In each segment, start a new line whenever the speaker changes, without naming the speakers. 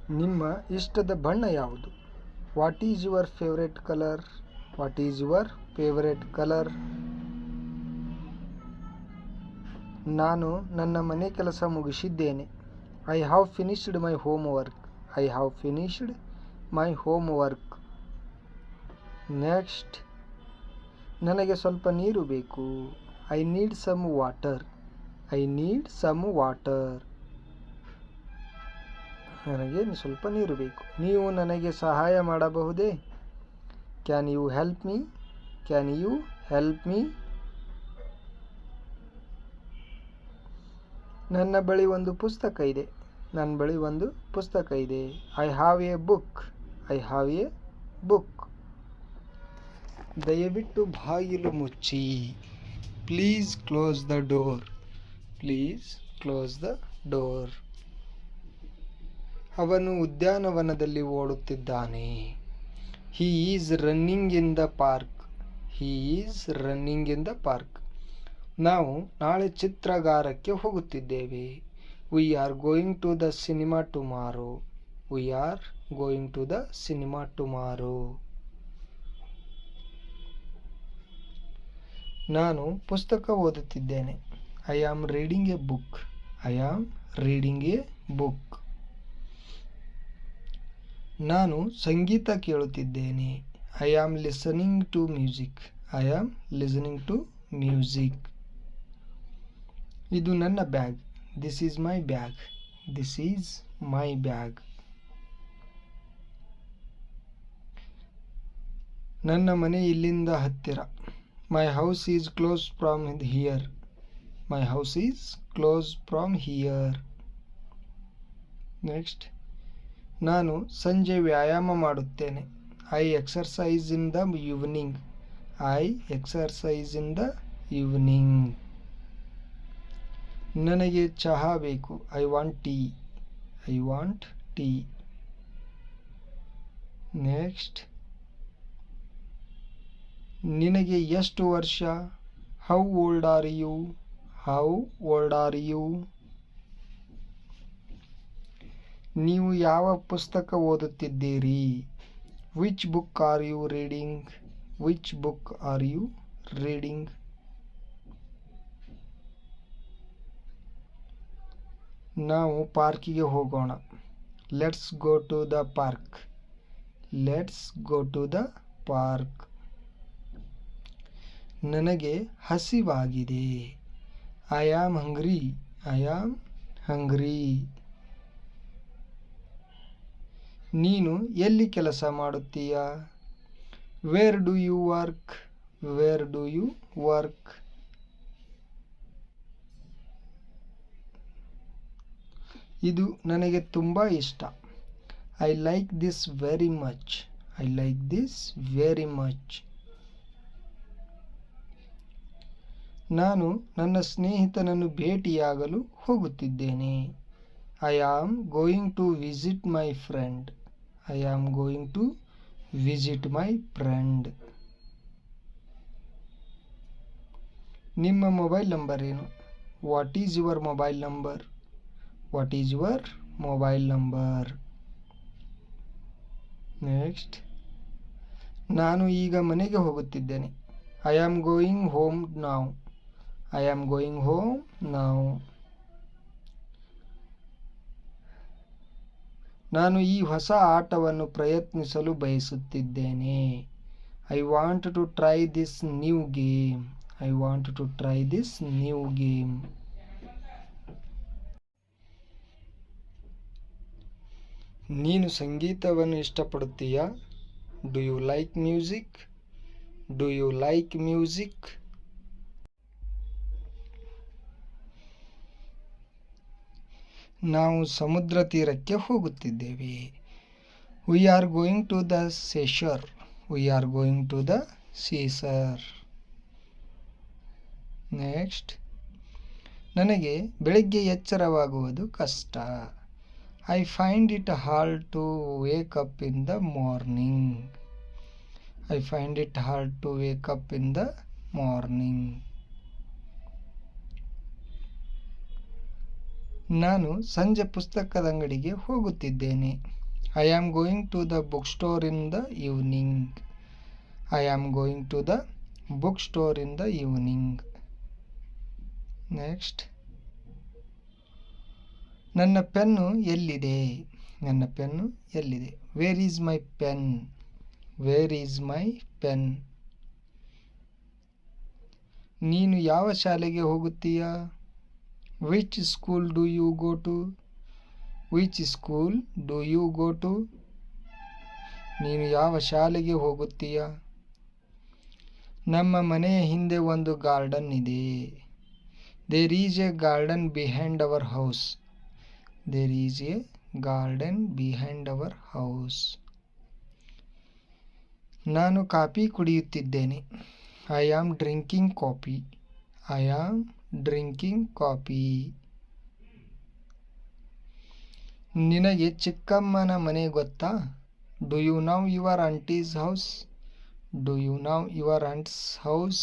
ನಿಮ್ಮ ಇಷ್ಟದ ಬಣ್ಣ ಯಾವುದು? What is your favourite colour? What is your favourite colour? ನಾನು ನನ್ನ ಮನೆ ಕೆಲಸ ಮುಗಿಸಿದ್ದೇನೆ. I have finished my homework. I have finished my homework. Next, ನನಗೆ ಸ್ವಲ್ಪ ನೀರು ಬೇಕು. I need some water. I need some water. ನನಗೆ ಸ್ವಲ್ಪ ನೀರು ಬೇಕು. ನೀವು ನನಗೆ ಸಹಾಯ ಮಾಡಬಹುದೇ? Can you help me? Can you help me? ನನ್ನ ಬಳಿ ಒಂದು ಪುಸ್ತಕ ಇದೆ. ನನ್ನ ಬಳಿ ಒಂದು ಪುಸ್ತಕ ಇದೆ. I have a book. I have a book. ದಯವಿಟ್ಟು ಬಾಗಿಲು ಮುಚ್ಚಿ. Please close the door. Please close the door. ಅವನು ಉದ್ಯಾನವನದಲ್ಲಿ ಓಡುತ್ತಿದ್ದಾನೆ. He is running in the park. He is running in the park. ನಾವು ನಾಳೆ ಚಿತ್ರಗಾರಕ್ಕೆ ಹೋಗುತ್ತಿದ್ದೇವೆ. We are going to the cinema tomorrow. We are going to the cinema tomorrow. ನಾನು ಪುಸ್ತಕ ಓದುತ್ತಿದ್ದೇನೆ. I am reading a book. I am reading a book. ನಾನು ಸಂಗೀತ ಕೇಳುತ್ತಿದ್ದೇನೆ. I am listening to music. I am listening to music. ಇದು ನನ್ನ bag. This is my bag. This is my bag. ನನ್ನ ಮನೆ ಇಲ್ಲಿಂದ ಹತ್ತಿರ. My house is close from here. My house is close from here. Next, ನಾನು ಸಂಜೆ ವ್ಯಾಯಾಮ ಮಾಡುತ್ತೇನೆ. I exercise in the evening. I exercise in the evening. ನನಗೆ ಚಹಾ ಬೇಕು. I want tea. I want tea. Next, ನಿನಗೆ ಎಷ್ಟು ವರ್ಷ? How old are you? How old are you? ನೀವು ಯಾವ ಪುಸ್ತಕ ಓದುತ್ತಿದ್ದೀರಿ? Which book are you reading? Which book are you reading? ನಾವು ಪಾರ್ಕಿಗೆ ಹೋಗೋಣ. Let's go to the park. Let's go to the park. ನನಗೆ ಹಸಿವಾಗಿದೆ. I am hungry. I am hungry. ನೀನು ಎಲ್ಲಿ ಕೆಲಸ ಮಾಡುತ್ತೀಯಾ? Where do you work? Where do you work? ಇದು ನನಗೆ ತುಂಬ ಇಷ್ಟ. I like this very much. I like this very much. ನಾನು ನನ್ನ ಸ್ನೇಹಿತನನ್ನು ಭೇಟಿಯಾಗಲು ಹೋಗುತ್ತಿದ್ದೇನೆ. I am going to visit my friend. I am going to visit my friend. ನಿಮ್ಮ ಮೊಬೈಲ್ ನಂಬರ್ ಏನು? What is your mobile number? What is your mobile number? Next, ನಾನು ಈಗ ಮನೆಗೆ ಹೋಗುತ್ತಿದ್ದೇನೆ. I am going home now. I am going home now. ನಾನು ಈ ಹೊಸ ಆಟವನ್ನು ಪ್ರಯತ್ನಿಸಲು ಬಯಸುತ್ತಿದ್ದೇನೆ. I want to try this new game. I want to try this new game. ನೀನು ಸಂಗೀತವನ್ನು ಇಷ್ಟಪಡುತ್ತೀಯಾ? Do you like music? Do you like music? ನಾವು ಸಮುದ್ರ ತೀರಕ್ಕೆ ಹೋಗುತ್ತಿದ್ದೇವೆ. We are going to the seashore. We are going to the seashore. Next, ನನಗೆ ಬೆಳಗ್ಗೆ ಎಚ್ಚರವಾಗುವುದು ಕಷ್ಟ. I find it hard to wake up in the morning. I find it hard to wake up in the morning. ನಾನು ಸಂಜೆ ಪುಸ್ತಕದ ಅಂಗಡಿಗೆ ಹೋಗುತ್ತಿದ್ದೇನೆ. I am going to the book store in the evening. I am going to the book store in the evening. Next, ನನ್ನ pen ಎಲ್ಲಿದೆ? ನನ್ನ pen ಎಲ್ಲಿದೆ? Where is my pen? Where is my pen? ನೀನು ಯಾವ ಶಾಲೆಗೆ ಹೋಗುತ್ತೀಯಾ? Which school do you go to? Which school do you go to? ನೀನು ಯಾವ ಶಾಲೆಗೆ ಹೋಗುತ್ತೀಯಾ? ನಮ್ಮ ಮನೆಯ ಹಿಂದೆ ಒಂದು ಗಾರ್ಡನ್ ಇದೆ. There is a garden behind our house. There is a garden behind our house. ನಾನು ಕಾಫಿ ಕುಡಿಯುತ್ತಿದ್ದೇನೆ. I am drinking coffee. I am drinking coffee. ನಿನಗೆ ಚಿಕ್ಕಮ್ಮನ ಮನೆ ಗೊತ್ತಾ? Do you know your auntie's house? Do you know your aunt's house?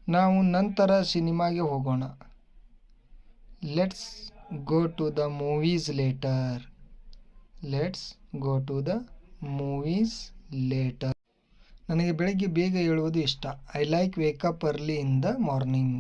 ನಾವು ನಂತರ ಸಿನಿಮಾಗೆ ಹೋಗೋಣ. Let's go to the movies later. Let's go to the movies later. ನನಗೆ ಬೆಳಗ್ಗೆ ಬೇಗ ಏಳುವುದು ಇಷ್ಟ. I like wake up early in the morning.